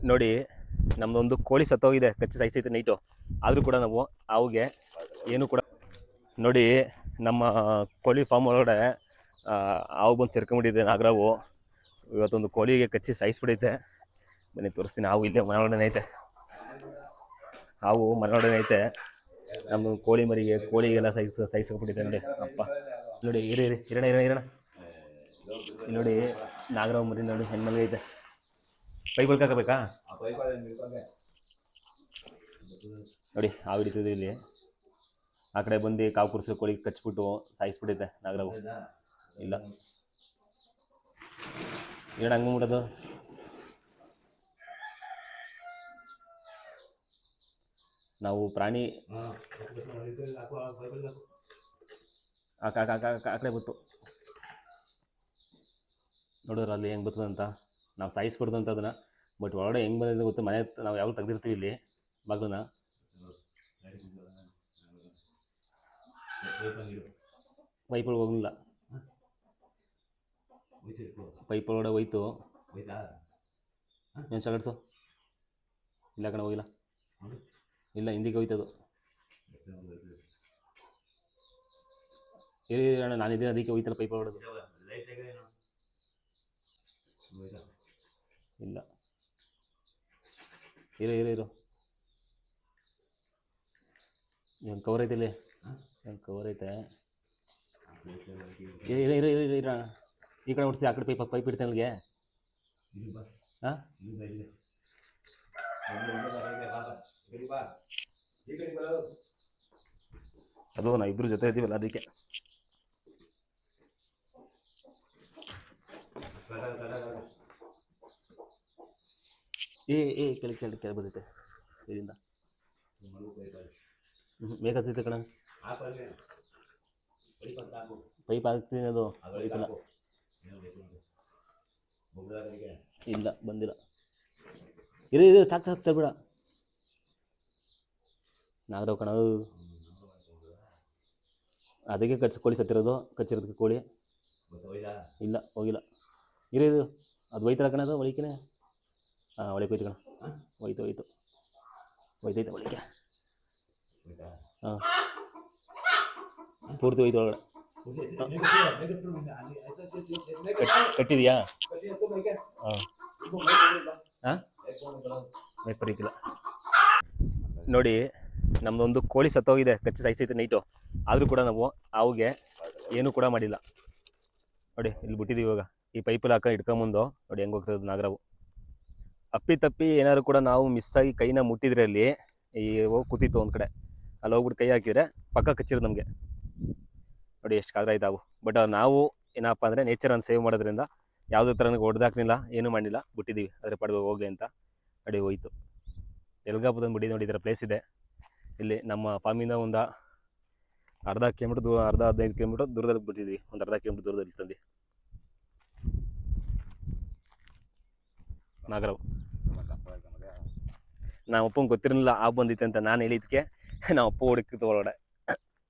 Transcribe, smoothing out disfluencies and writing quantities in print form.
ನೋಡಿ, ನಮ್ದೊಂದು ಕೋಳಿ ಸತ್ತೋಗಿದೆ, ಕಚ್ಚಿ ಸಾಯಿಸೈತೆ ನೈಟು. ಆದರೂ ಕೂಡ ನಾವು ಅವುಗೆ ಏನು ಕೂಡ ನೋಡಿ, ನಮ್ಮ ಕೋಳಿ ಫಾರ್ಮ್ ಒಳಗಡೆ ಹಾವು ಬಂದು ಸೇರ್ಕೊಂಡ್ಬಿಟ್ಟಿದೆ. ನಾಗರಾವು ಇವತ್ತೊಂದು ಕೋಳಿಗೆ ಕಚ್ಚಿ ಸಾಯಿಸ್ಬಿಡೈತೆ. ಬನ್ನಿ ತೋರಿಸ್ತೀನಿ. ಹಾವು ಇಲ್ಲೇ ಮನೆಯೊಳಗಡೆ ಐತೆ. ಹಾವು ಮನೆಯೊಳಗಡೆ ಐತೆ. ನಮ್ಮ ಕೋಳಿ ಮರಿಗೆ ಕೋಳಿಗೆಲ್ಲ ಸಾಯಿಸ್ಬಿಟ್ಟಿದೆ ನೋಡಿ. ಅಪ್ಪ ನೋಡಿ, ಇರೋಣ ನೋಡಿ. ನಾಗರಾವು ಮರಿ ನೋಡಿ ಹೆಣ್ಮಲ್ಗೆ ಐತೆ. ಪೈಪ್ ಹಾಕಬೇಕಾ ನೋಡಿ. ಹಾವು ಹಿಡಿತಿದ್ವಿ ಇಲ್ಲಿ. ಆ ಕಡೆ ಬಂದು ಕಾವು ಕುರ್ಸೋ ಕೋಳಿ ಕಚ್ಬಿಟ್ಟು ಸಾಯಿಸ್ಬಿಟ್ಟೈತೆ ನಾಗರಾವು. ಇಲ್ಲ ಏನು ಹಂಗೆ ಬಿಡೋದು. ನಾವು ಪ್ರಾಣಿ ಆ ಕಡೆ ಗೊತ್ತು ನೋಡಿದ್ರೆ ಅಲ್ಲಿ ಹೆಂಗೆ ಬರ್ತದಂತ. ನಾವು ಸಾಯಿಸ್ಬಿಡ್ದು ಅಂತ ಅದನ್ನು. ಬಟ್ ಒಳಗಡೆ ಹೆಂಗೆ ಬಂದಿದೆ ಗೊತ್ತು. ಮನೆ ನಾವು ಯಾವಾಗ ತೆಗ್ದಿರ್ತೀವಿ ಇಲ್ಲಿ ಬಾಗಿಲನ್ನ. ಪೈಪೊಳಗೆ ಹೋಗಲಿಲ್ಲ. ಪೈಪ್ ಒಳಗಡೆ ಹೋಯ್ತು. ಏನು ಸಗಡ್ಸು ಇಲ್ಲ ಕಣ, ಹೋಗಿಲ್ಲ. ಇಲ್ಲ, ಹಿಂದಿಗೆ ಹೋಯ್ತದು. ಹೇಳಿ ಅಣ್ಣ, ನಾನಿದ್ದೀನಿ ಅದಕ್ಕೆ ಹೋಯ್ತಲ್ಲ ಪೈಪ್ ಒಳಗಡೆ. ಇಲ್ಲ, ಇರೋ ಏನು ಕವರ್ ಐತೆ ಇಲ್ಲಿ. ಏನು ಕವರ್ ಐತೆ. ಇರ ಈ ಕಡೆ ಹೊಡ್ಸಿ. ಆ ಕಡೆ ಪೈಪ್ ಇಡ್ತೇನೆ ಅಲ್ಲಿಗೆ. ಹಾಂ, ಅದು ನಾವು ಇಬ್ಬರು ಜೊತೆ ಇದ್ದೀವಲ್ಲ ಅದಕ್ಕೆ. ಕೆಳ ಬರ್ತೈತೆ ಇದರಿಂದ. ಬೇಕಾಗ್ತೈತೆ ಕಣ. ಪೈಪ್ ಹಾಕ್ತೀನಿ, ಅದು ಐತಲ್ಲ. ಇಲ್ಲ, ಬಂದಿಲ್ಲ. ಇರೋ ಸಾಕು ತರ್ಬೇಡ. ನಾಗರಾವ್ ಕಣ, ಅದಕ್ಕೆ ಕೋಳಿ ಸತ್ತಿರೋದು. ಕಚ್ಚಿರೋದಕ್ಕೆ ಕೋಳಿ. ಇಲ್ಲ, ಹೋಗಿಲ್ಲ. ಇರೋ ಅದು ಒಯ್ತಲ್ಲ ಕಣ. ಅದು ಒಳಿಕೆನೆ. ಹಾಂ, ಒಳಗೆ ಹೋಯ್ತು ಕಣ. ಹೋಯ್ತೈತೆ ಒಳಗೆ. ಹಾಂ, ಪೂರ್ತಿ ಹೋಯ್ತು ಒಳಗಡೆ. ಕಟ್ಟಿದೆಯಾ? ಹಾಂ ಹಾಂ, ಪರೀಕಿಲ್ಲ. ನೋಡಿ, ನಮ್ಮದೊಂದು ಕೋಳಿ ಸತ್ತೋಗಿದೆ, ಕಚ್ಚಿ ಸಾಯಿಸೈತೆ ನೈಟು. ಆದರೂ ಕೂಡ ನಾವು ಅವುಗೆ ಏನೂ ಕೂಡ ಮಾಡಿಲ್ಲ ನೋಡಿ. ಇಲ್ಲಿ ಬಿಟ್ಟಿದ್ದೀವಿ ಇವಾಗ. ಈ ಪೈಪಲ್ಲಿ ಇಟ್ಕೊಂಬಂದು ನೋಡಿ ಹೆಂಗೆ ಹೋಗ್ತದೆ ನಾಗರಾವು. ಅಪ್ಪಿ ಏನಾದ್ರು ಕೂಡ ನಾವು ಮಿಸ್ಸಾಗಿ ಕೈನ ಮುಟ್ಟಿದ್ರೆ ಅಲ್ಲಿ ಹೋಗಿ ಕೂತಿತ್ತು ಒಂದು ಕಡೆ. ಅಲ್ಲಿ ಹೋಗ್ಬಿಟ್ಟು ಕೈ ಹಾಕಿದರೆ ಪಕ್ಕ ಕಚ್ಚಿರೋದು ನಮಗೆ ನೋಡಿ. ಎಷ್ಟು ಕಾದ್ರ ಆಯ್ತಾವು. ಬಟ್ ನಾವು ಏನಪ್ಪ ಅಂದರೆ ನೇಚರನ್ನು ಸೇವ್ ಮಾಡೋದ್ರಿಂದ ಯಾವುದೇ ಥರ ಹೊಡೆದಾಕ್ಲಿಲ್ಲ, ಏನೂ ಮಾಡಿಲ್ಲ, ಬಿಟ್ಟಿದ್ದೀವಿ. ಅದ್ರ ಪಡೆದು ಹೋಗಲಿ ಅಂತ ನೋಡಿ. ಹೋಯ್ತು ಎಲ್ಗಾಪುರದಲ್ಲಿ ಬಿಡಿ ನೋಡಿ. ಇದರ ಪ್ಲೇಸ್ ಇದೆ ಇಲ್ಲಿ. ನಮ್ಮ ಫಾರ್ಮಿಂದ ಒಂದು ಅರ್ಧ 15 ಕಿಲೋಮೀಟರ್ ದೂರದಲ್ಲಿ ಬಿಟ್ಟಿದ್ವಿ. ಒಂದು ಅರ್ಧ ಕಿಲೋಮೀಟರ್ ದೂರದಲ್ಲಿ ತಂದು ನಾಗರಾವ್. ನಮ್ಮ ಅಪ್ಪಂಗೆ ಗೊತ್ತಿರಲಿಲ್ಲ ಆ ಬಂದಿತ್ತೆ ಅಂತ. ನಾನು ಹೇಳಿದ್ದಕ್ಕೆ ನಮ್ಮ ಅಪ್ಪ ಹುಡುಕಿತ್ತು ಒಳಗಡೆ.